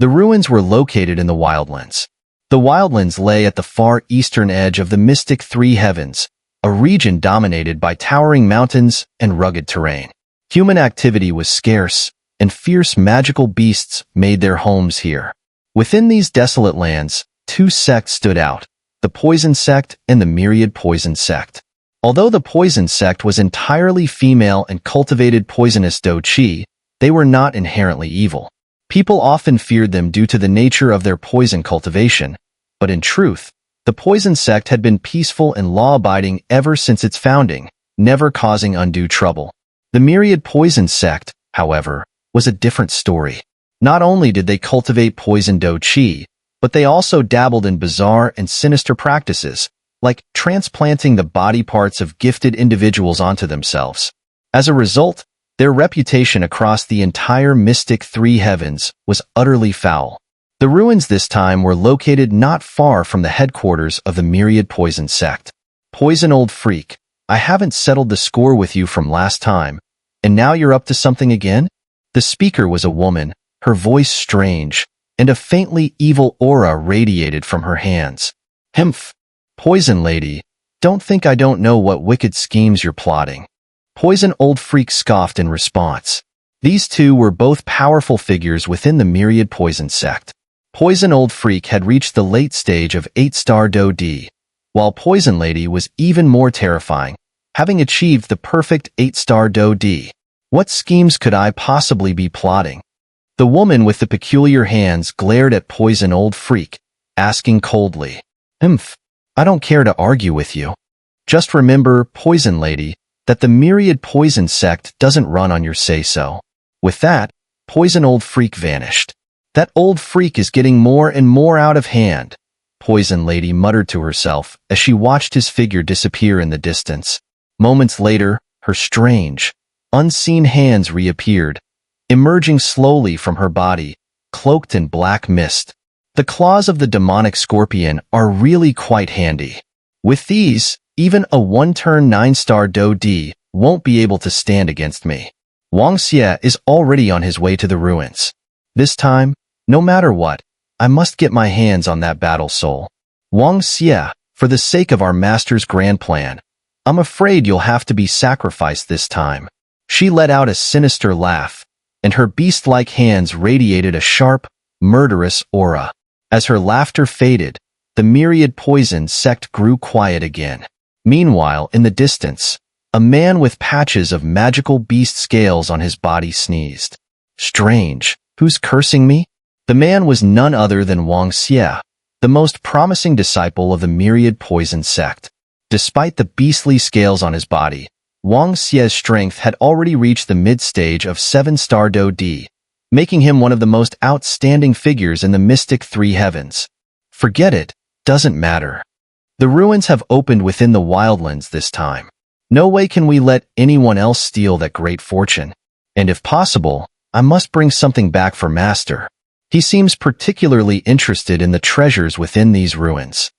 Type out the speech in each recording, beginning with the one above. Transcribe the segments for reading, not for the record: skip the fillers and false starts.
The ruins were located in the wildlands. The wildlands lay at the far eastern edge of the mystic Three Heavens, a region dominated by towering mountains and rugged terrain. Human activity was scarce, and fierce magical beasts made their homes here. Within these desolate lands, two sects stood out, the Poison Sect and the Myriad Poison Sect. Although the Poison Sect was entirely female and cultivated poisonous qi, they were not inherently evil. People often feared them due to the nature of their poison cultivation, but in truth, the Poison Sect had been peaceful and law-abiding ever since its founding, never causing undue trouble. The Myriad Poison Sect, however, was a different story. Not only did they cultivate poison qi, but they also dabbled in bizarre and sinister practices, like transplanting the body parts of gifted individuals onto themselves. As a result, their reputation across the entire mystic Three Heavens was utterly foul. The ruins this time were located not far from the headquarters of the Myriad Poison Sect. Poison old freak, I haven't settled the score with you from last time, and now you're up to something again? The speaker was a woman, her voice strange, and a faintly evil aura radiated from her hands. Hmph, Poison Lady, don't think I don't know what wicked schemes you're plotting. Poison Old Freak scoffed in response. These two were both powerful figures within the Myriad Poison Sect. Poison Old Freak had reached the late stage of 8-star Do-D, while Poison Lady was even more terrifying, having achieved the perfect 8-star Do-D. What schemes could I possibly be plotting? The woman with the peculiar hands glared at Poison Old Freak, asking coldly, Humph, I don't care to argue with you. Just remember, Poison Lady, that the Myriad Poison Sect doesn't run on your say-so. With that, Poison Old Freak vanished. That old freak is getting more and more out of hand, Poison Lady muttered to herself as she watched his figure disappear in the distance. Moments later, her strange, unseen hands reappeared, emerging slowly from her body, cloaked in black mist. The claws of the demonic scorpion are really quite handy. With these, even a one-turn 9-star Do-D won't be able to stand against me. Wang Xie is already on his way to the ruins. This time, no matter what, I must get my hands on that battle soul. Wang Xie, for the sake of our master's grand plan, I'm afraid you'll have to be sacrificed this time. She let out a sinister laugh, and her beast-like hands radiated a sharp, murderous aura. As her laughter faded, the Myriad Poison Sect grew quiet again. Meanwhile, in the distance, a man with patches of magical beast scales on his body sneezed. Strange, who's cursing me? The man was none other than Wang Xie, the most promising disciple of the Myriad Poison Sect. Despite the beastly scales on his body, Wang Xie's strength had already reached the mid-stage of 7-star Do-D, making him one of the most outstanding figures in the mystic Three Heavens. Forget it, doesn't matter. The ruins have opened within the wildlands this time. No way can we let anyone else steal that great fortune. And if possible, I must bring something back for Master. He seems particularly interested in the treasures within these ruins.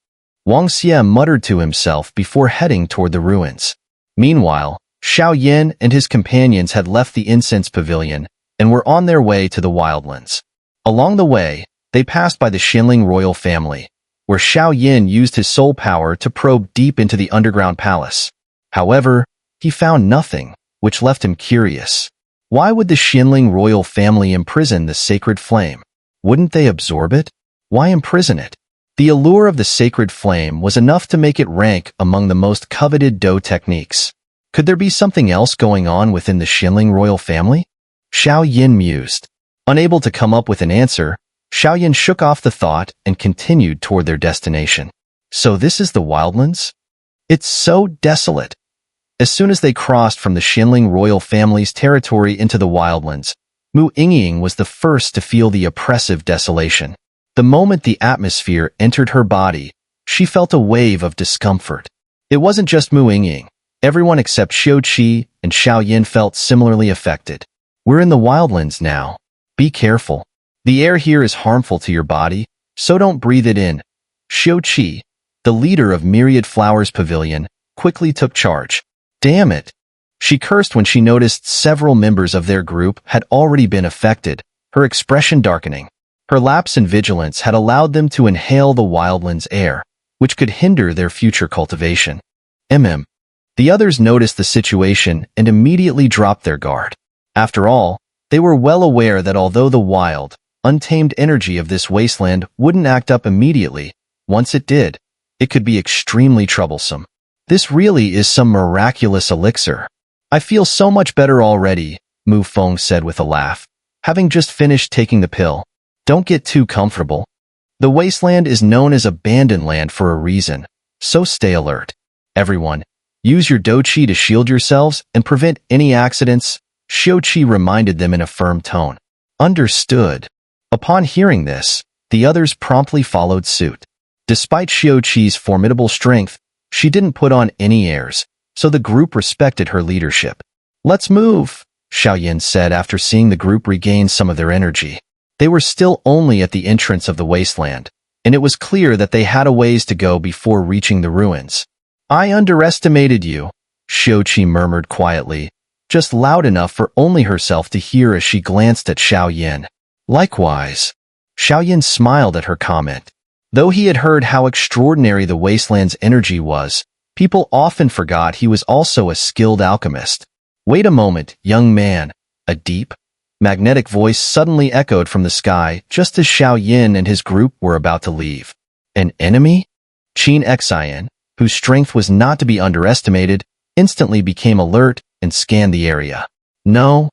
Wang Xie muttered to himself before heading toward the ruins. Meanwhile, Xiao Yan and his companions had left the incense pavilion and were on their way to the wildlands. Along the way, they passed by the Xinling royal family, where Xiao Yan used his soul power to probe deep into the underground palace. However, he found nothing, which left him curious. Why would the Xinling royal family imprison the sacred flame? Wouldn't they absorb it? Why imprison it? The allure of the sacred flame was enough to make it rank among the most coveted Do techniques. Could there be something else going on within the Xinling royal family? Xiao Yan mused. Unable to come up with an answer, Xiao Yan shook off the thought and continued toward their destination. So this is the wildlands? It's so desolate. As soon as they crossed from the Xinling royal family's territory into the wildlands, Mu Yingying was the first to feel the oppressive desolation. The moment the atmosphere entered her body, she felt a wave of discomfort. It wasn't just Mu Yingying. Everyone except Xiao Qi and Xiao Yan felt similarly affected. We're in the wildlands now. Be careful. The air here is harmful to your body, so don't breathe it in. Xiao Qi, the leader of Myriad Flowers Pavilion, quickly took charge. Damn it! She cursed when she noticed several members of their group had already been affected, her expression darkening. Her lapse in vigilance had allowed them to inhale the wildlands air, which could hinder their future cultivation. The others noticed the situation and immediately dropped their guard. After all, they were well aware that although the wild, untamed energy of this wasteland wouldn't act up immediately, once it did, it could be extremely troublesome. This really is some miraculous elixir. I feel so much better already, Mu Feng said with a laugh, having just finished taking the pill. Don't get too comfortable. The wasteland is known as abandoned land for a reason, so stay alert. Everyone, use your Doqi to shield yourselves and prevent any accidents, Xiao Qi reminded them in a firm tone. Understood. Upon hearing this, the others promptly followed suit. Despite Xiao Qi's formidable strength, she didn't put on any airs, so the group respected her leadership. Let's move, Xiao Yan said after seeing the group regain some of their energy. They were still only at the entrance of the wasteland, and it was clear that they had a ways to go before reaching the ruins. I underestimated you, Xiao Qi murmured quietly, just loud enough for only herself to hear as she glanced at Xiao Yan. Likewise, Xiao Yan smiled at her comment. Though he had heard how extraordinary the wasteland's energy was, people often forgot he was also a skilled alchemist. Wait a moment, young man, a deep, magnetic voice suddenly echoed from the sky just as Xiao Yan and his group were about to leave. An enemy? EngSubs, whose strength was not to be underestimated, instantly became alert and scanned the area. No.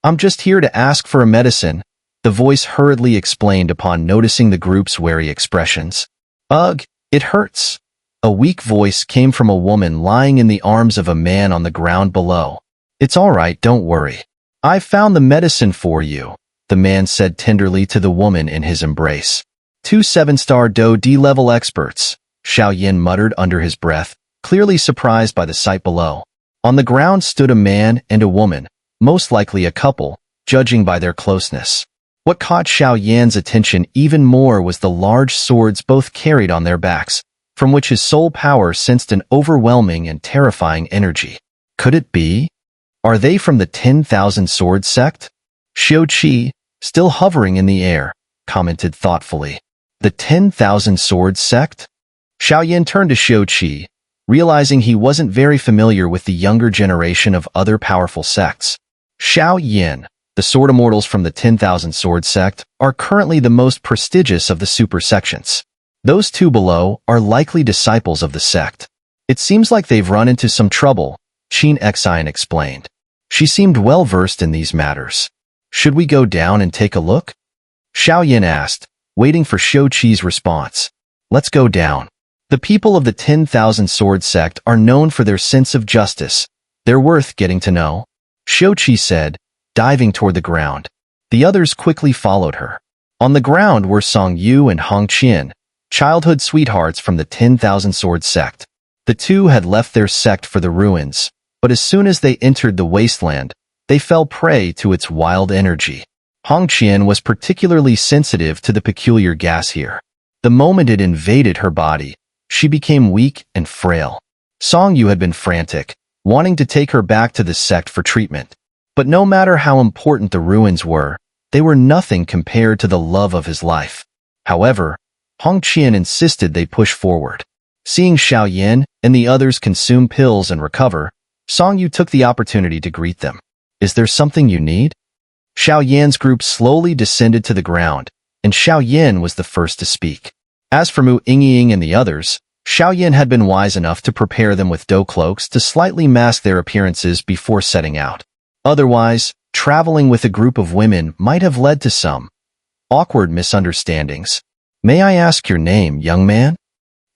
I'm just here to ask for a medicine, the voice hurriedly explained upon noticing the group's wary expressions. Ugh, it hurts. A weak voice came from a woman lying in the arms of a man on the ground below. It's all right, don't worry. I've found the medicine for you, the man said tenderly to the woman in his embrace. 2 7-star Do D-level experts, Xiao Yan muttered under his breath, clearly surprised by the sight below. On the ground stood a man and a woman, most likely a couple, judging by their closeness. What caught Xiao Yan's attention even more was the large swords both carried on their backs, from which his soul power sensed an overwhelming and terrifying energy. Could it be? Are they from the 10,000 Sword Sect? Xiao Qi, still hovering in the air, commented thoughtfully. The 10,000 Sword Sect? Xiao Yan turned to Xiao Qi, realizing he wasn't very familiar with the younger generation of other powerful sects. Xiao Yan, the Sword Immortals from the 10,000 Sword Sect, are currently the most prestigious of the super sections. Those two below are likely disciples of the sect. It seems like they've run into some trouble, EngSubs explained. She seemed well-versed in these matters. Should we go down and take a look? Xiao Yan asked, waiting for Xiao Qi's response. Let's go down. The people of the 10,000 Sword Sect are known for their sense of justice. They're worth getting to know, Xiao Qi said, diving toward the ground. The others quickly followed her. On the ground were Song Yu and Hong Qian, childhood sweethearts from the 10,000 Sword Sect. The two had left their sect for the ruins, but as soon as they entered the wasteland, they fell prey to its wild energy. Hong Qian was particularly sensitive to the peculiar gas here. The moment it invaded her body, she became weak and frail. Song Yu had been frantic, wanting to take her back to the sect for treatment. But no matter how important the ruins were, they were nothing compared to the love of his life. However, Hong Qian insisted they push forward. Seeing Xiao Yan and the others consume pills and recover, Song Yu took the opportunity to greet them. Is there something you need? Xiao Yan's group slowly descended to the ground, and Xiao Yan was the first to speak. As for Mu Ying and the others, Xiao Yan had been wise enough to prepare them with dough cloaks to slightly mask their appearances before setting out. Otherwise, traveling with a group of women might have led to some awkward misunderstandings. May I ask your name, young man?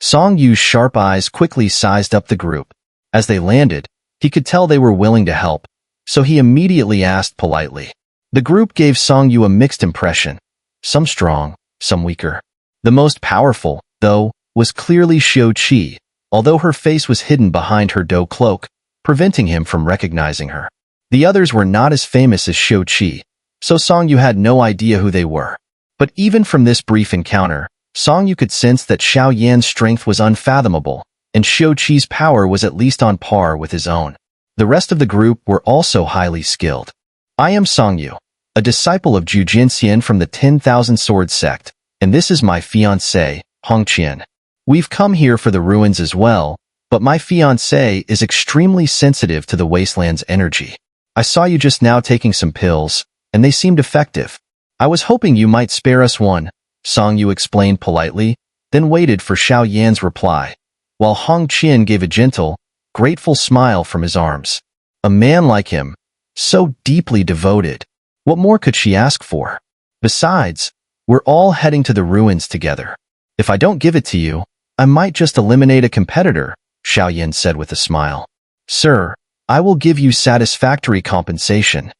Song Yu's sharp eyes quickly sized up the group. As they landed, he could tell they were willing to help, so he immediately asked politely. The group gave Song Yu a mixed impression, some strong, some weaker. The most powerful, though, was clearly Xiao Qi, although her face was hidden behind her dough cloak, preventing him from recognizing her. The others were not as famous as Xiao Qi, so Song Yu had no idea who they were. But even from this brief encounter, Song Yu could sense that Xiao Yan's strength was unfathomable, and Xiao Qi's power was at least on par with his own. The rest of the group were also highly skilled. I am Song Yu. a disciple of Xian from the 10,000 Sword Sect, and this is my fiancé, Hongqian. We've come here for the ruins as well, but my fiancé is extremely sensitive to the wasteland's energy. I saw you just now taking some pills, and they seemed effective. I was hoping you might spare us one, Song Yu explained politely, then waited for Xiao Yan's reply, while Hongqian gave a gentle, grateful smile from his arms. A man like him, so deeply devoted. What more could she ask for? Besides, we're all heading to the ruins together. If I don't give it to you, I might just eliminate a competitor, Xiao Yan said with a smile. Sir, I will give you satisfactory compensation.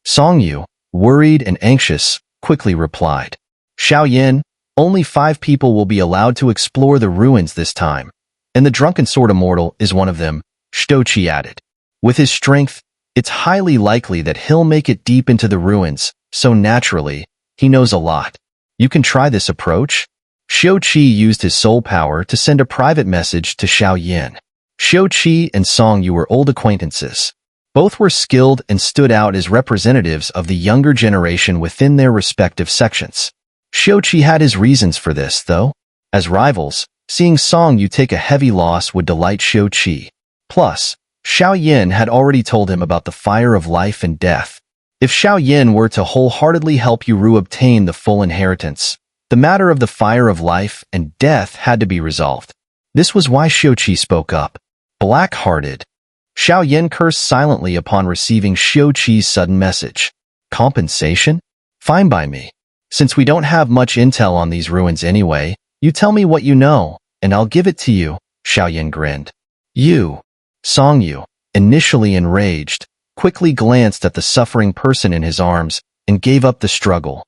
Song Yu, worried and anxious, quickly replied. Xiao Yan, only 5 people will be allowed to explore the ruins this time, and the drunken sword immortal is one of them, Shouqi added. With his strength, it's highly likely that he'll make it deep into the ruins, so naturally, he knows a lot. You can try this approach. Shouqi used his soul power to send a private message to Xiao Yan. Shouqi and Song Yu were old acquaintances. Both were skilled and stood out as representatives of the younger generation within their respective sections. Shouqi had his reasons for this, though. As rivals, seeing Song Yu take a heavy loss would delight Shouqi. Plus, Xiao Yan had already told him about the fire of life and death. If Xiao Yan were to wholeheartedly help Yu obtain the full inheritance, the matter of the fire of life and death had to be resolved. This was why Shouqi spoke up. Black-hearted. Xiao Yan cursed silently upon receiving Shouqi's sudden message. Compensation? Fine by me. Since we don't have much intel on these ruins anyway, you tell me what you know, and I'll give it to you, Xiao Yan grinned. You. Song Yu, initially enraged, quickly glanced at the suffering person in his arms and gave up the struggle.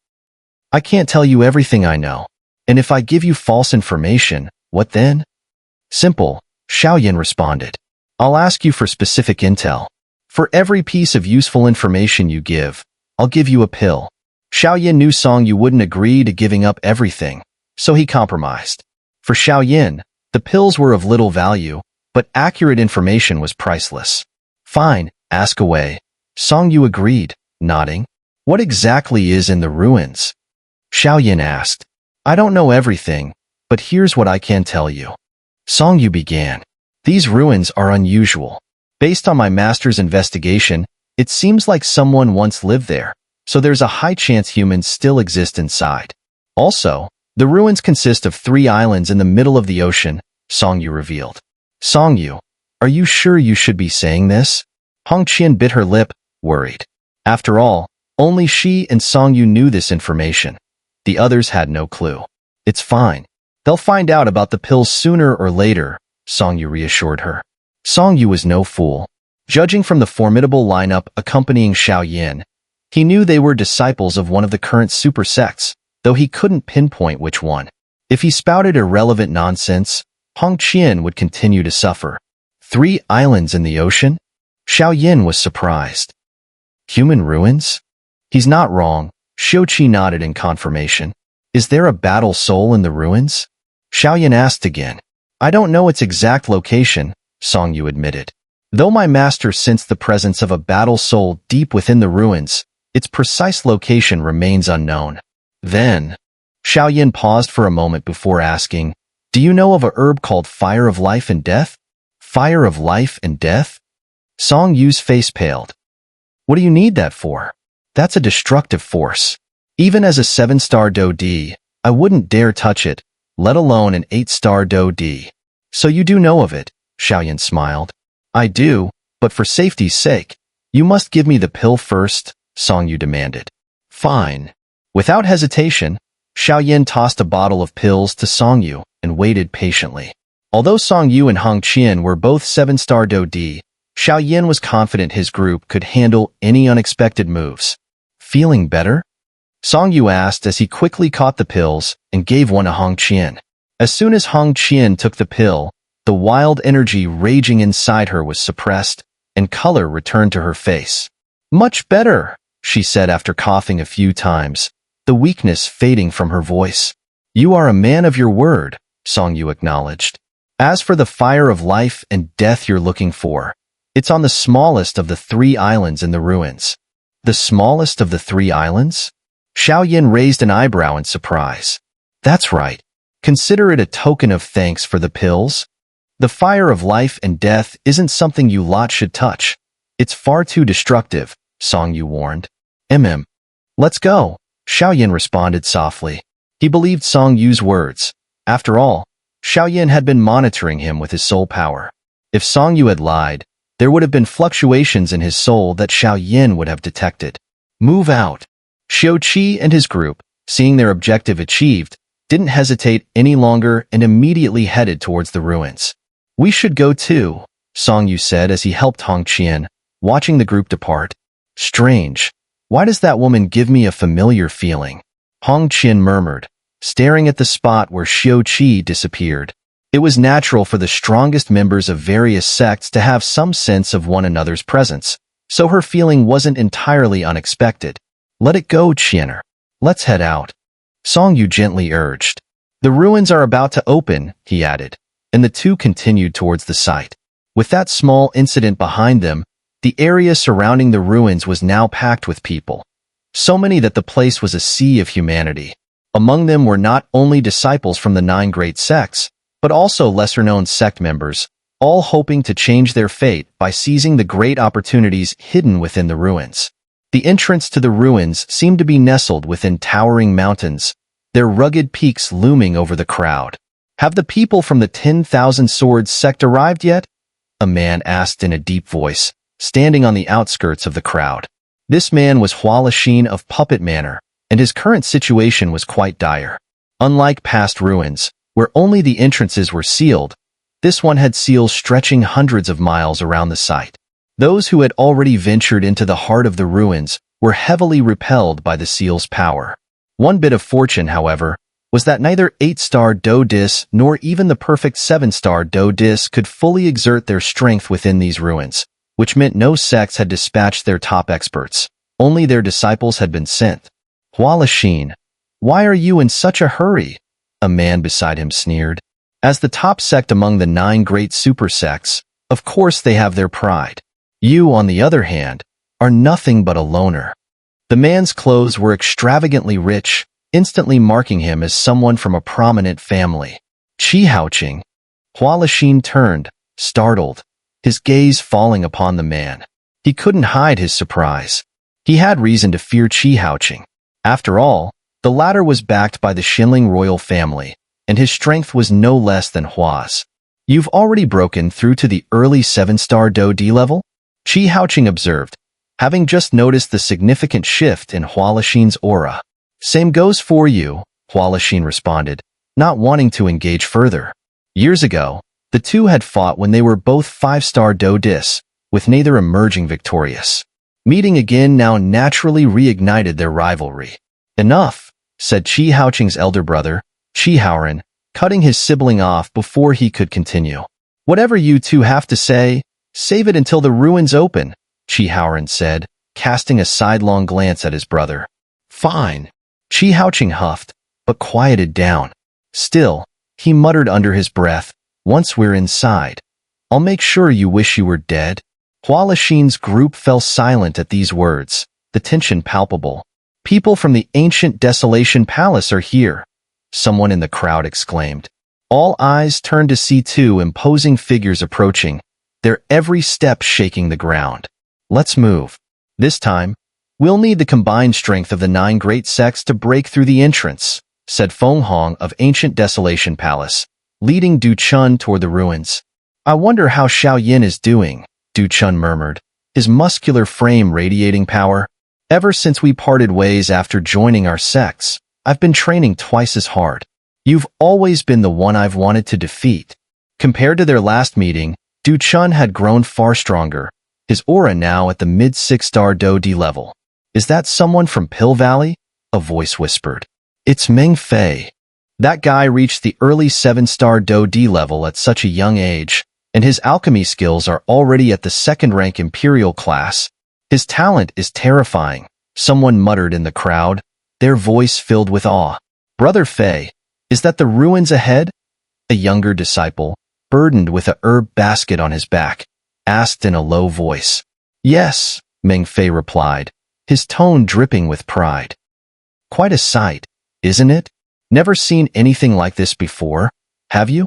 I can't tell you everything I know, and if I give you false information, what then? Simple, Xiao Yan responded. I'll ask you for specific intel. For every piece of useful information you give, I'll give you a pill. Xiao Yan knew Song Yu wouldn't agree to giving up everything, so he compromised. For Xiao Yan, the pills were of little value, but accurate information was priceless. Fine, ask away. Song Yu agreed, nodding. What exactly is in the ruins? Xiao Yan asked. I don't know everything, but here's what I can tell you. Song Yu began. These ruins are unusual. Based on my master's investigation, it seems like someone once lived there, so there's a high chance humans still exist inside. Also, the ruins consist of 3 islands in the middle of the ocean, Song Yu revealed. Song Yu, are you sure you should be saying this? Hongqian bit her lip, worried. After all, only she and Song Yu knew this information. The others had no clue. It's fine. They'll find out about the pills sooner or later, Song Yu reassured her. Song Yu was no fool. Judging from the formidable lineup accompanying Xiao Yan, he knew they were disciples of one of the current super sects, though he couldn't pinpoint which one. If he spouted irrelevant nonsense, Hongqian would continue to suffer. 3 islands in the ocean? Xiao Yan was surprised. Human ruins? He's not wrong, Shouqi nodded in confirmation. Is there a battle soul in the ruins? Xiao Yan asked again. I don't know its exact location, Song Yu admitted. Though my master sensed the presence of a battle soul deep within the ruins, its precise location remains unknown. Then, Xiao Yan paused for a moment before asking, do you know of a herb called Fire of Life and Death? Fire of Life and Death? Song Yu's face paled. What do you need that for? That's a destructive force. Even as a 7-star Do D, I wouldn't dare touch it, let alone an 8-star Do D. So you do know of it, Xiao Yan smiled. I do, but for safety's sake, you must give me the pill first, Song Yu demanded. Fine. Without hesitation, Xiao Yan tossed a bottle of pills to Song Yu and waited patiently. Although Song Yu and Hongqian were both 7-star Do D, Xiao Yan was confident his group could handle any unexpected moves. Feeling better? Song Yu asked as he quickly caught the pills and gave one to Hongqian. As soon as Hongqian took the pill, the wild energy raging inside her was suppressed, and color returned to her face. Much better, she said after coughing a few times, the weakness fading from her voice. You are a man of your word, Song Yu acknowledged. As for the fire of life and death you're looking for, it's on the smallest of the 3 islands in the ruins. The smallest of the 3 islands? Xiao Yan raised an eyebrow in surprise. That's right. Consider it a token of thanks for the pills. The fire of life and death isn't something you lot should touch. It's far too destructive, Song Yu warned. Let's go, Xiao Yan responded softly. He believed Song Yu's words. After all, Xiao Yan had been monitoring him with his soul power. If Song Yu had lied, there would have been fluctuations in his soul that Xiao Yan would have detected. Move out. Xiao Qi and his group, seeing their objective achieved, didn't hesitate any longer and immediately headed towards the ruins. We should go too, Song Yu said as he helped Hong Qian, watching the group depart. Strange. Why does that woman give me a familiar feeling? Hong Qian murmured, staring at the spot where Xiao Qi disappeared. It was natural for the strongest members of various sects to have some sense of one another's presence, so her feeling wasn't entirely unexpected. Let it go, Qianer. Let's head out. Song Yu gently urged. The ruins are about to open, he added, and the two continued towards the site. With that small incident behind them, the area surrounding the ruins was now packed with people. So many that the place was a sea of humanity. Among them were not only disciples from the 9 great sects, but also lesser-known sect members, all hoping to change their fate by seizing the great opportunities hidden within the ruins. The entrance to the ruins seemed to be nestled within towering mountains, their rugged peaks looming over the crowd. Have the people from the 10,000 Swords sect arrived yet? A man asked in a deep voice, standing on the outskirts of the crowd. This man was Hua Lixin of Puppet Manor, and his current situation was quite dire. Unlike past ruins, where only the entrances were sealed, this one had seals stretching hundreds of miles around the site. Those who had already ventured into the heart of the ruins were heavily repelled by the seal's power. One bit of fortune, however, was that neither 8-star Do Dis nor even the perfect 7-star Do Dis could fully exert their strength within these ruins, which meant no sects had dispatched their top experts. Only their disciples had been sent. Hua Lixin, why are you in such a hurry? A man beside him sneered. As the top sect among the 9 great super sects, of course they have their pride. You, on the other hand, are nothing but a loner. The man's clothes were extravagantly rich, instantly marking him as someone from a prominent family. Qi Haoqing. Hua Lixin turned, startled, his gaze falling upon the man. He couldn't hide his surprise. He had reason to fear Qi Haoqing. After all, the latter was backed by the Xinling royal family, and his strength was no less than Hua's. You've already broken through to the early 7-star Do D level? Qi Haoqing observed, having just noticed the significant shift in Hua Lixin's aura. Same goes for you, Hua Lixin responded, not wanting to engage further. Years ago, the two had fought when they were both 5-star Do Dis, with neither emerging victorious. Meeting again now naturally reignited their rivalry. Enough, said Qi Haoqing's elder brother, Qi Haoran, cutting his sibling off before he could continue. Whatever you two have to say, save it until the ruins open, Qi Haoran said, casting a sidelong glance at his brother. Fine. Qi Haoqing huffed, but quieted down. Still, he muttered under his breath, once we're inside, I'll make sure you wish you were dead. Hua Lixin's group fell silent at these words, the tension palpable. People from the ancient Desolation Palace are here, someone in the crowd exclaimed. All eyes turned to see 2 imposing figures approaching, their every step shaking the ground. Let's move. This time, we'll need the combined strength of the 9 great sects to break through the entrance, said Feng Hong of Ancient Desolation Palace, leading Du Chun toward the ruins. I wonder how Xiao Yan is doing, Du Chun murmured, his muscular frame radiating power. Ever since we parted ways after joining our sects, I've been training twice as hard. You've always been the one I've wanted to defeat. Compared to their last meeting, Du Chun had grown far stronger, his aura now at the mid-6-star Do D level. Is that someone from Pill Valley? A voice whispered. It's Meng Fei. That guy reached the early 7-star Do D level at such a young age, and his alchemy skills are already at the 2nd-rank Imperial class. His talent is terrifying, someone muttered in the crowd, their voice filled with awe. Brother Fei, is that the ruins ahead? A younger disciple, burdened with a herb basket on his back, asked in a low voice. Yes, Meng Fei replied, his tone dripping with pride. Quite a sight, isn't it? Never seen anything like this before, have you?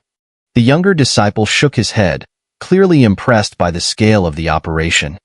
The younger disciple shook his head, clearly impressed by the scale of the operation.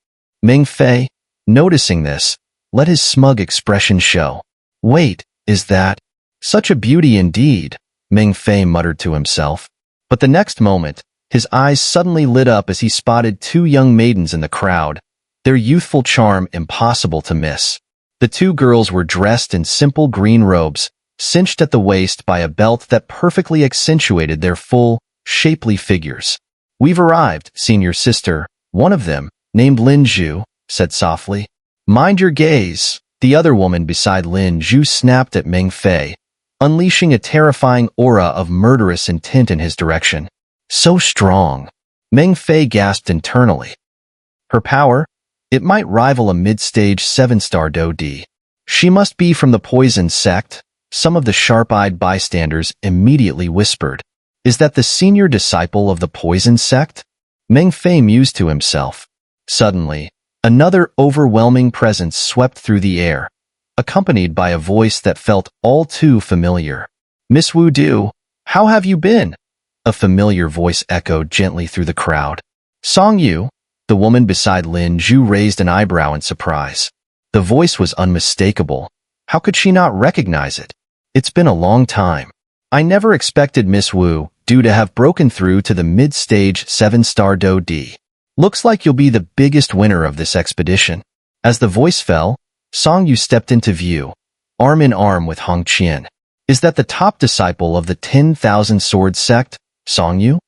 Meng Fei, noticing this, let his smug expression show. Wait, is that such a beauty indeed? Meng Fei muttered to himself. But the next moment, his eyes suddenly lit up as he spotted two young maidens in the crowd, their youthful charm impossible to miss. The two girls were dressed in simple green robes, cinched at the waist by a belt that perfectly accentuated their full, shapely figures. We've arrived, senior sister, one of them, named Lin Zhu, said softly. Mind your gaze, the other woman beside Lin Zhu snapped at Meng Fei, unleashing a terrifying aura of murderous intent in his direction. So strong. Meng Fei gasped internally. Her power? It might rival a mid-stage 7-star Do-D. She must be from the poison sect, some of the sharp-eyed bystanders immediately whispered. Is that the senior disciple of the poison sect? Meng Fei mused to himself. Suddenly, another overwhelming presence swept through the air, accompanied by a voice that felt all too familiar. Miss Wu Du, how have you been? A familiar voice echoed gently through the crowd. Song Yu, the woman beside Lin Zhu raised an eyebrow in surprise. The voice was unmistakable. How could she not recognize it? It's been a long time. I never expected Miss Wu Du to have broken through to the mid-stage 7-star Do-D. Looks like you'll be the biggest winner of this expedition. As the voice fell, Song Yu stepped into view, arm in arm with Hong Qian. Is that the top disciple of the 10,000 Sword sect, Song Yu?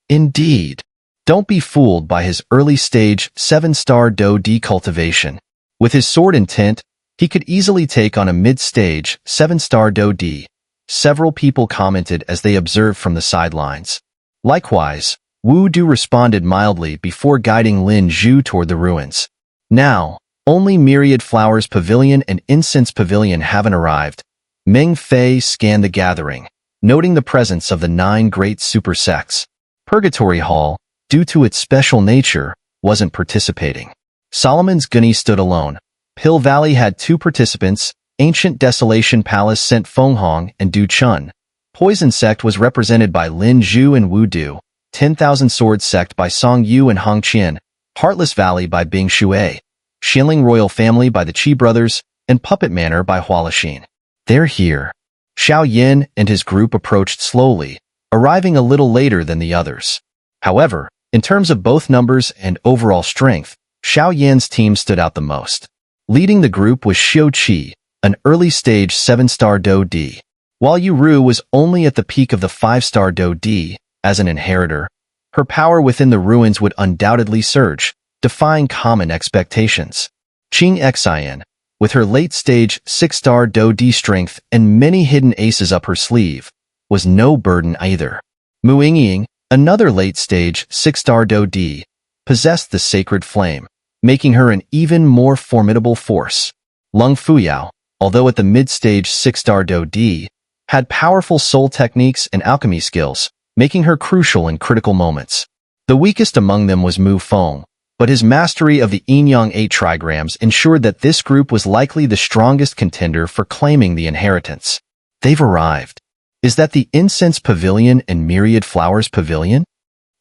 Indeed. Don't be fooled by his early-stage 7-star Do-D cultivation. With his sword intent, he could easily take on a mid-stage 7-star Do-D. Several people commented as they observed from the sidelines. Likewise, Wu Du responded mildly before guiding Lin Zhu toward the ruins. Now, only Myriad Flowers Pavilion and Incense Pavilion haven't arrived. Meng Fei scanned the gathering, noting the presence of the 9 great super sects. Purgatory Hall, due to its special nature, wasn't participating. Solomon's Gunny stood alone. Pill Valley had 2 participants, Ancient Desolation Palace sent Feng Hong and Du Chun. Poison Sect was represented by Lin Zhu and Wu Du. 10,000 Sword Sect by Song Yu and Hong Qian. Heartless Valley by Bing Shui. Xianling Royal Family by the Qi Brothers, and Puppet Manor by Hua Lixin. They're here. Xiao Yan and his group approached slowly, arriving a little later than the others. However, in terms of both numbers and overall strength, Xiao Yan's team stood out the most. Leading the group was Xiu Qi, an early-stage 7-star Do-D. While Yu Ru was only at the peak of the 5-star Do-D, as an inheritor, her power within the ruins would undoubtedly surge, defying common expectations. Qing Xian, with her late-stage 6-star Do-D strength and many hidden aces up her sleeve, was no burden either. Mu Yingying, another late-stage 6-star Do-D, possessed the sacred flame, making her an even more formidable force. Lung Fuyao, although at the mid-stage 6-star Do-D, had powerful soul techniques and alchemy skills, making her crucial in critical moments. The weakest among them was Mu Feng, but his mastery of the Yin-Yang 8 trigrams ensured that this group was likely the strongest contender for claiming the inheritance. They've arrived. Is that the Incense Pavilion and Myriad Flowers Pavilion?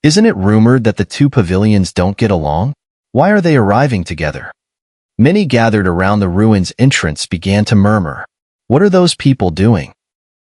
Isn't it rumored that the 2 pavilions don't get along? Why are they arriving together? Many gathered around the ruins' entrance began to murmur. What are those people doing?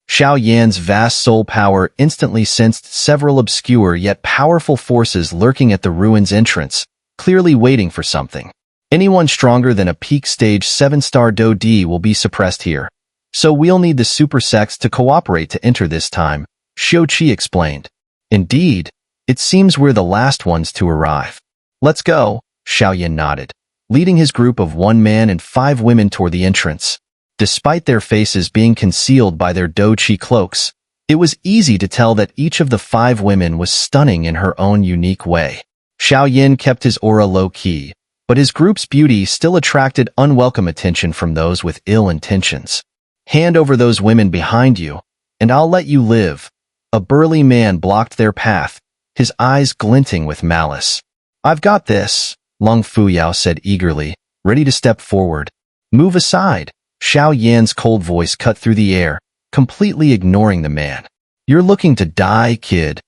Xiao Yan's vast soul power instantly sensed several obscure yet powerful forces lurking at the ruins' entrance, clearly waiting for something. Anyone stronger than a peak stage 7-star Do-D will be suppressed here. So we'll need the super sects to cooperate to enter this time, Xiu Qi explained. Indeed, it seems we're the last ones to arrive. Let's go, Xiao Yan nodded, leading his group of 1 man and 5 women toward the entrance. Despite their faces being concealed by their Do-Chi cloaks, it was easy to tell that each of the 5 women was stunning in her own unique way. Xiao Yan kept his aura low-key, but his group's beauty still attracted unwelcome attention from those with ill intentions. Hand over those women behind you, and I'll let you live. A burly man blocked their path, his eyes glinting with malice. I've got this, Lung Fuyao said eagerly, ready to step forward. Move aside. Xiao Yan's cold voice cut through the air, completely ignoring the man. You're looking to die, kid.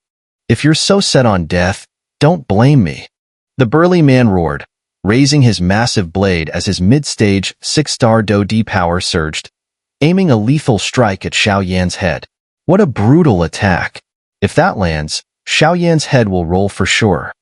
If you're so set on death, don't blame me. The burly man roared, raising his massive blade as his mid-stage 6-star Do-D power surged, aiming a lethal strike at Xiao Yan's head. What a brutal attack. If that lands, Xiao Yan's head will roll for sure.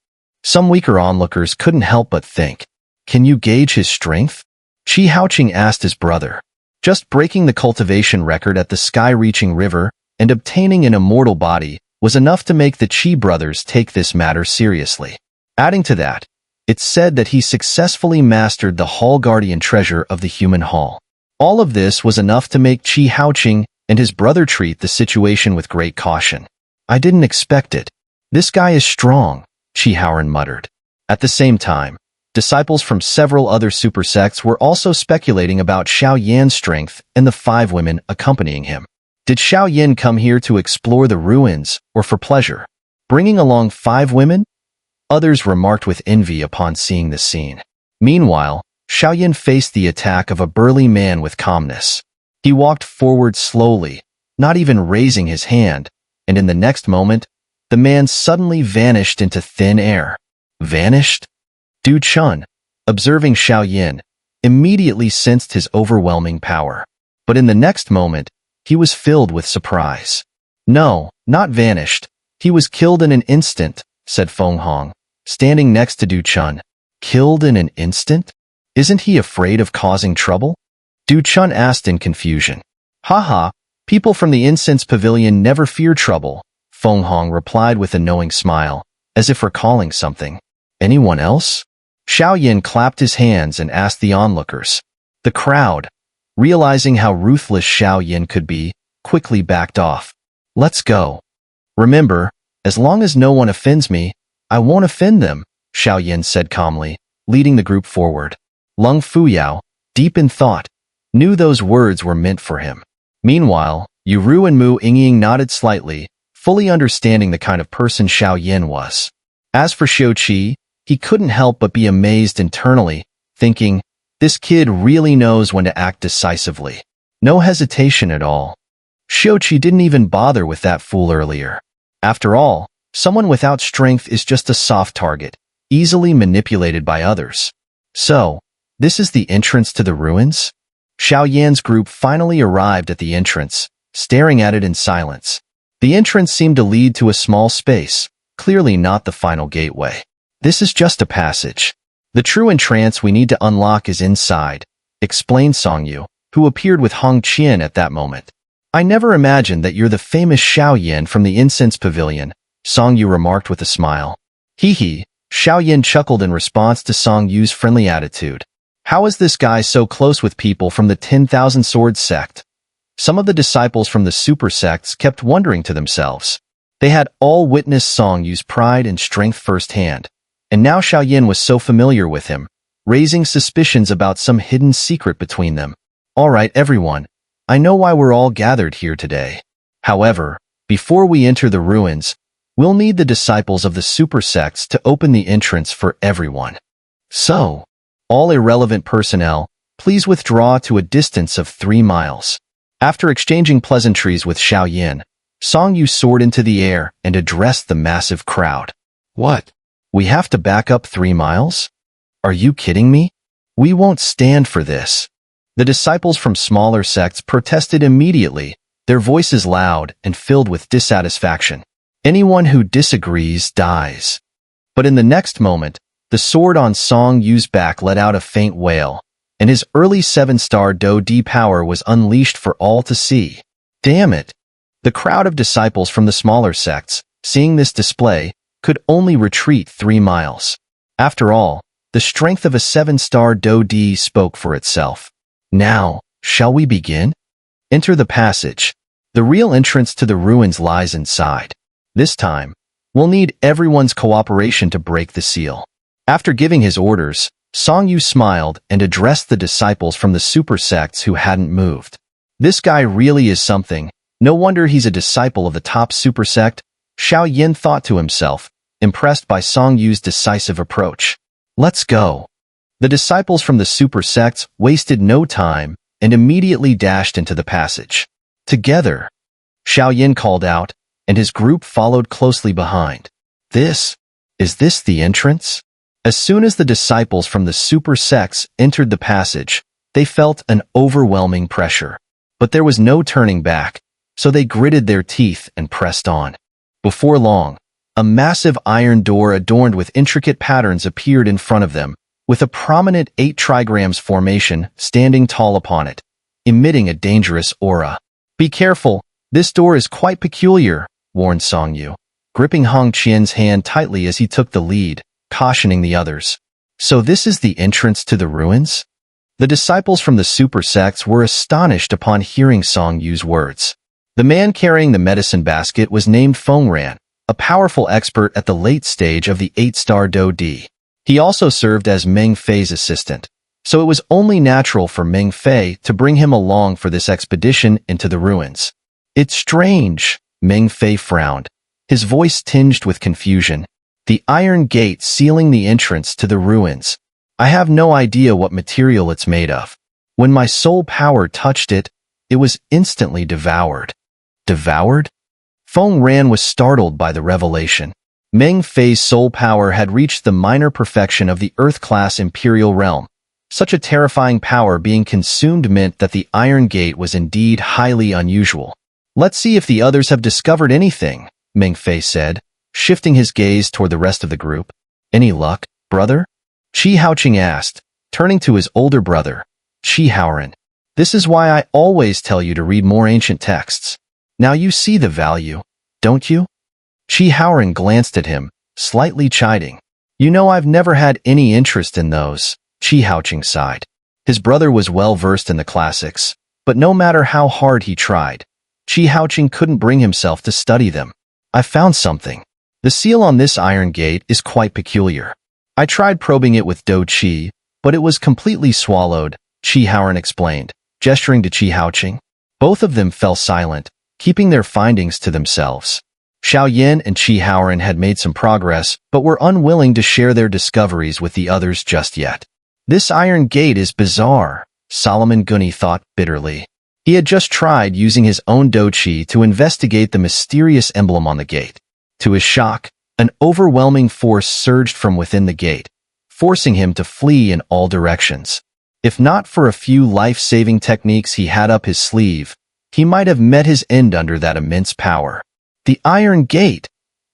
Some weaker onlookers couldn't help but think, can you gauge his strength? Qi Haoqing asked his brother. Just breaking the cultivation record at the sky-reaching river and obtaining an immortal body was enough to make the Qi brothers take this matter seriously. Adding to that, it's said that he successfully mastered the Hall Guardian treasure of the human hall. All of this was enough to make Qi Haoqing and his brother treat the situation with great caution. I didn't expect it. This guy is strong, Qi Haoran muttered. At the same time, disciples from several other super sects were also speculating about Xiao Yan's strength and the 5 women accompanying him. Did Xiao Yan come here to explore the ruins or for pleasure? Bringing along 5 women? Others remarked with envy upon seeing the scene. Meanwhile, Xiao Yan faced the attack of a burly man with calmness. He walked forward slowly, not even raising his hand, and in the next moment, the man suddenly vanished into thin air. Vanished? Du Chun, observing Xiao Yan, immediately sensed his overwhelming power. But in the next moment, he was filled with surprise. No, not vanished. He was killed in an instant, said Feng Hong, standing next to Du Chun. Killed in an instant? Isn't he afraid of causing trouble? Du Chun asked in confusion. Haha, people from the incense pavilion never fear trouble, Feng Hong replied with a knowing smile, as if recalling something. Anyone else? Xiao Yan clapped his hands and asked the onlookers. The crowd, realizing how ruthless Xiao Yan could be, quickly backed off. Let's go. Remember, as long as no one offends me, I won't offend them, Xiao Yan said calmly, leading the group forward. Lung Fuyao, deep in thought, knew those words were meant for him. Meanwhile, Yuru and Mu Yingying nodded slightly, fully understanding the kind of person Xiao Yan was. As for Xiao Qi, he couldn't help but be amazed internally, thinking, this kid really knows when to act decisively. No hesitation at all. Xiao Qi didn't even bother with that fool earlier. After all, someone without strength is just a soft target, easily manipulated by others. So, this is the entrance to the ruins? Xiao Yan's group finally arrived at the entrance, staring at it in silence. The entrance seemed to lead to a small space, clearly not the final gateway. This is just a passage. The true entrance we need to unlock is inside, explained Song Yu, who appeared with Hong Qian at that moment. I never imagined that you're the famous Xiao Yan from the incense pavilion, Song Yu remarked with a smile. Hee, Xiao Yan chuckled in response to Song Yu's friendly attitude. How is this guy so close with people from the 10,000 Swords sect? Some of the disciples from the super sects kept wondering to themselves. They had all witnessed Song Yu's pride and strength firsthand, and now Xiao Yan was so familiar with him, raising suspicions about some hidden secret between them. All right, everyone, I know why we're all gathered here today. However, before we enter the ruins, we'll need the disciples of the super sects to open the entrance for everyone. So, all irrelevant personnel, please withdraw to a distance of 3 miles. After exchanging pleasantries with Xiao Yan, Song Yu soared into the air and addressed the massive crowd. What? We have to back up 3 miles? Are you kidding me? We won't stand for this. The disciples from smaller sects protested immediately, their voices loud and filled with dissatisfaction. Anyone who disagrees dies. But in the next moment, the sword on Song Yu's back let out a faint wail, and his early 7-star Do-D power was unleashed for all to see. Damn it! The crowd of disciples from the smaller sects, seeing this display, could only retreat 3 miles. After all, the strength of a 7-star Do-D spoke for itself. Now, shall we begin? Enter the passage. The real entrance to the ruins lies inside. This time, we'll need everyone's cooperation to break the seal. After giving his orders, Song Yu smiled and addressed the disciples from the super sects who hadn't moved. This guy really is something. No wonder he's a disciple of the top super sect, Xiao Yan thought to himself, impressed by Song Yu's decisive approach. Let's go. The disciples from the super sects wasted no time and immediately dashed into the passage. Together, Xiao Yan called out, and his group followed closely behind. Is this the entrance? As soon as the disciples from the super sects entered the passage, they felt an overwhelming pressure. But there was no turning back, so they gritted their teeth and pressed on. Before long, a massive iron door adorned with intricate patterns appeared in front of them, with a prominent 8 trigrams formation standing tall upon it, emitting a dangerous aura. "Be careful, this door is quite peculiar," warned Song Yu, gripping Hong Qian's hand tightly as he took the lead, cautioning the others. "So this is the entrance to the ruins?" The disciples from the super sects were astonished upon hearing Song Yu's words. The man carrying the medicine basket was named Feng Ran, a powerful expert at the late stage of the 8-star Do Di. He also served as Meng Fei's assistant, so it was only natural for Meng Fei to bring him along for this expedition into the ruins. "It's strange," Meng Fei frowned, his voice tinged with confusion. "The iron gate sealing the entrance to the ruins. I have no idea what material it's made of. When my soul power touched it, it was instantly devoured." Devoured? Feng Ran was startled by the revelation. Meng Fei's soul power had reached the minor perfection of the Earth-class Imperial realm. Such a terrifying power being consumed meant that the Iron Gate was indeed highly unusual. "Let's see if the others have discovered anything," Meng Fei said, shifting his gaze toward the rest of the group. "Any luck, brother?" Qi Haoqing asked, turning to his older brother, Qi Haoran. "This is why I always tell you to read more ancient texts. Now you see the value, don't you?" Qi Haoran glanced at him, slightly chiding. "You know I've never had any interest in those," Qi Haoqing sighed. His brother was well versed in the classics, but no matter how hard he tried, Qi Haoqing couldn't bring himself to study them. "I found something. The seal on this iron gate is quite peculiar. I tried probing it with Do Qi, but it was completely swallowed," Qi Haoran explained, gesturing to Qi Haoqing. Both of them fell silent, keeping their findings to themselves. Xiao Yan and Qi Haoran had made some progress, but were unwilling to share their discoveries with the others just yet. "This iron gate is bizarre," Solomon Gunny thought bitterly. He had just tried using his own Do Qi to investigate the mysterious emblem on the gate. To his shock, an overwhelming force surged from within the gate, forcing him to flee in all directions. If not for a few life-saving techniques he had up his sleeve, he might have met his end under that immense power. "The Iron Gate!"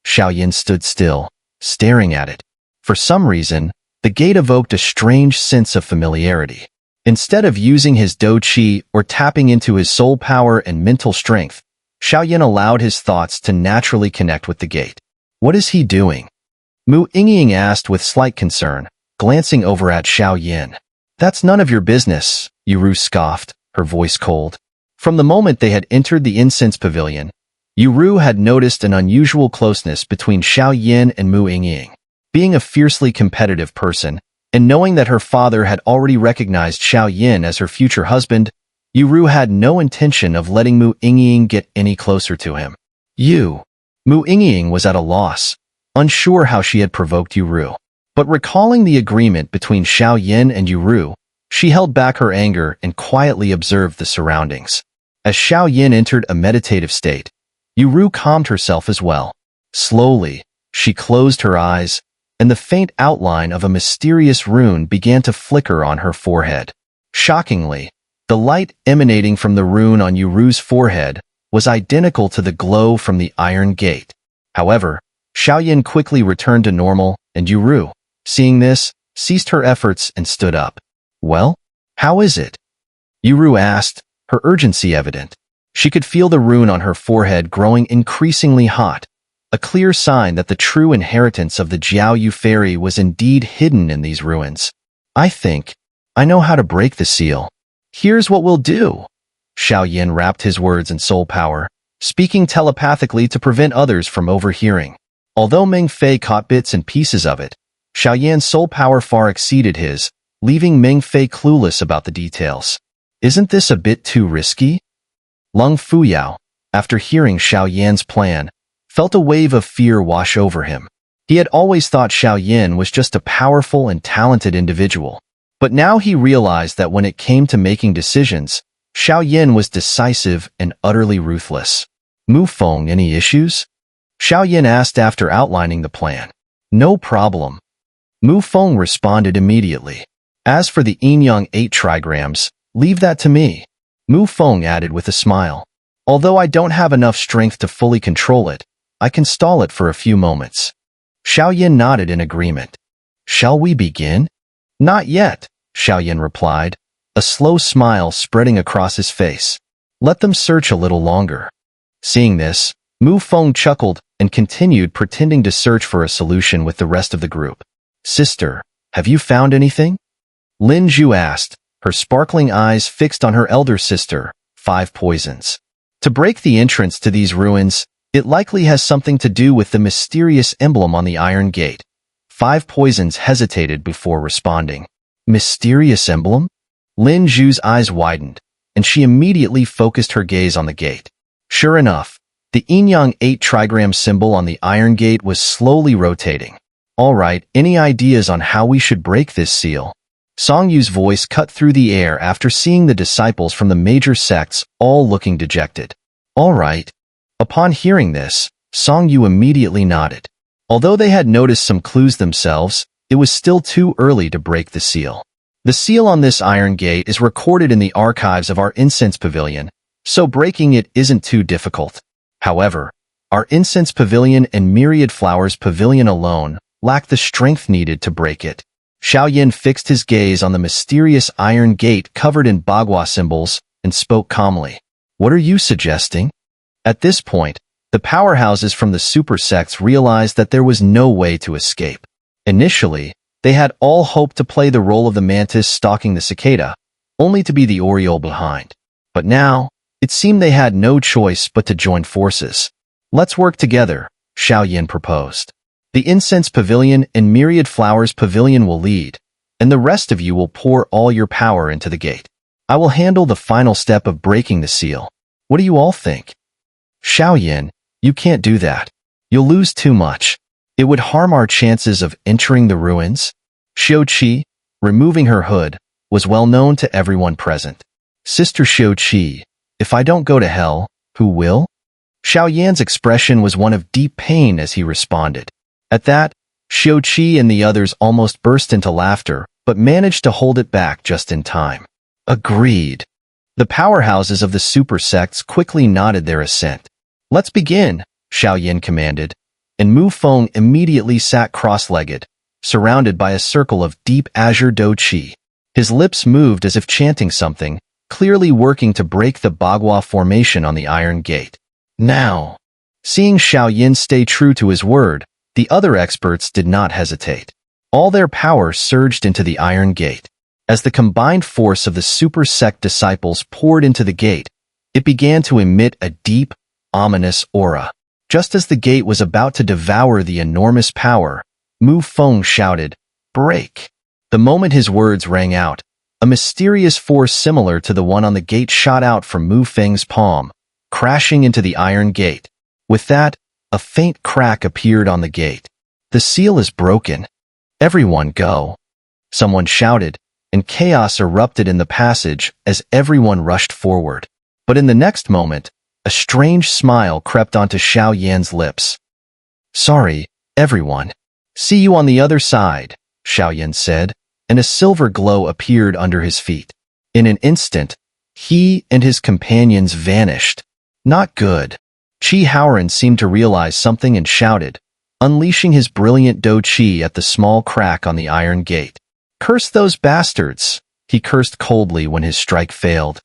Xiao Yan stood still, staring at it. For some reason, the gate evoked a strange sense of familiarity. Instead of using his Do Qi or tapping into his soul power and mental strength, Xiao Yan allowed his thoughts to naturally connect with the gate. "What is he doing?" Mu Yingying asked with slight concern, glancing over at Xiao Yan. "That's none of your business," Yuru scoffed, her voice cold. From the moment they had entered the incense pavilion, Yuru had noticed an unusual closeness between Xiao Yan and Mu Yingying. Being a fiercely competitive person, and knowing that her father had already recognized Xiao Yan as her future husband, Yuru had no intention of letting Mu Yingying get any closer to him. Mu Yingying was at a loss, unsure how she had provoked Yuru. But recalling the agreement between Xiao Yan and Yuru, she held back her anger and quietly observed the surroundings. As Xiao Yan entered a meditative state, Yuru calmed herself as well. Slowly, she closed her eyes, and the faint outline of a mysterious rune began to flicker on her forehead. Shockingly, the light emanating from the rune on Yuru's forehead was identical to the glow from the Iron Gate. However, Xiao Yan quickly returned to normal, and Yuru, seeing this, ceased her efforts and stood up. "Well, how is it?" Yuru asked, her urgency evident. She could feel the rune on her forehead growing increasingly hot, a clear sign that the true inheritance of the Jiaoyu fairy was indeed hidden in these ruins. "I think I know how to break the seal. Here's what we'll do." Xiao Yan wrapped his words in soul power, speaking telepathically to prevent others from overhearing. Although Meng Fei caught bits and pieces of it, Xiao Yan's soul power far exceeded his, leaving Meng Fei clueless about the details. "Isn't this a bit too risky?" Lung Fuyao, after hearing Xiao Yan's plan, felt a wave of fear wash over him. He had always thought Xiao Yan was just a powerful and talented individual, But now he realized that when it came to making decisions, Xiao Yan was decisive and utterly ruthless. Mu Feng, any issues? Xiao Yan asked after outlining the plan. No problem. Mu Feng responded immediately. As for the Enyang 8 trigrams, leave that to me. Mu Feng added with a smile. Although I don't have enough strength to fully control it, I can stall it for a few moments. Xiao Yan nodded in agreement. Shall we begin? Not yet, Xiao Yan replied, a slow smile spreading across his face. Let them search a little longer. Seeing this, Mu Feng chuckled and continued pretending to search for a solution with the rest of the group. Sister, have you found anything? Lin Zhu asked, her sparkling eyes fixed on her elder sister, 5 poisons. To break the entrance to these ruins, it likely has something to do with the mysterious emblem on the iron gate. 5 poisons hesitated before responding. Mysterious emblem? Lin Zhu's eyes widened, and she immediately focused her gaze on the gate. Sure enough, the Enyang 8 trigram symbol on the iron gate was slowly rotating. All right, any ideas on how we should break this seal? Song Yu's voice cut through the air after seeing the disciples from the major sects all looking dejected. All right. Upon hearing this, Song Yu immediately nodded. Although they had noticed some clues themselves, it was still too early to break the seal. The seal on this iron gate is recorded in the archives of our incense pavilion, so breaking it isn't too difficult. However, our incense pavilion and myriad flowers pavilion alone lack the strength needed to break it. Xiao Yan fixed his gaze on the mysterious iron gate covered in Bagua symbols and spoke calmly. What are you suggesting? At this point, the powerhouses from the super sects realized that there was no way to escape. Initially, they had all hoped to play the role of the mantis stalking the cicada, only to be the oriole behind. But now, it seemed they had no choice but to join forces. Let's work together, Xiao Yan proposed. The incense pavilion and myriad flowers pavilion will lead, and the rest of you will pour all your power into the gate. I will handle the final step of breaking the seal. What do you all think? Xiao Yan, you can't do that. You'll lose too much. It would harm our chances of entering the ruins. Xiao Qi, removing her hood, was well known to everyone present. Sister Xiao Qi, if I don't go to hell, who will? Xiao Yan's expression was one of deep pain as he responded. At that, Xiao Qi and the others almost burst into laughter, but managed to hold it back just in time. Agreed. The powerhouses of the super sects quickly nodded their assent. Let's begin, Xiao Yan commanded, and Mu Feng immediately sat cross-legged, surrounded by a circle of deep azure do qi. His lips moved as if chanting something, clearly working to break the Bagua formation on the iron gate. Now, seeing Xiao Yan stay true to his word, the other experts did not hesitate. All their power surged into the iron gate. As the combined force of the super sect disciples poured into the gate, it began to emit a deep, ominous aura. Just as the gate was about to devour the enormous power, Mu Feng shouted, "Break!" The moment his words rang out, a mysterious force similar to the one on the gate shot out from Mu Feng's palm, crashing into the iron gate. With that, a faint crack appeared on the gate. The seal is broken. Everyone go. Someone shouted, and chaos erupted in the passage as everyone rushed forward. But in the next moment, a strange smile crept onto Xiao Yan's lips. Sorry, everyone. See you on the other side, Xiao Yan said, and a silver glow appeared under his feet. In an instant, he and his companions vanished. Not good. Qi Haoran seemed to realize something and shouted, unleashing his brilliant do qi at the small crack on the iron gate. Curse those bastards! He cursed coldly when his strike failed.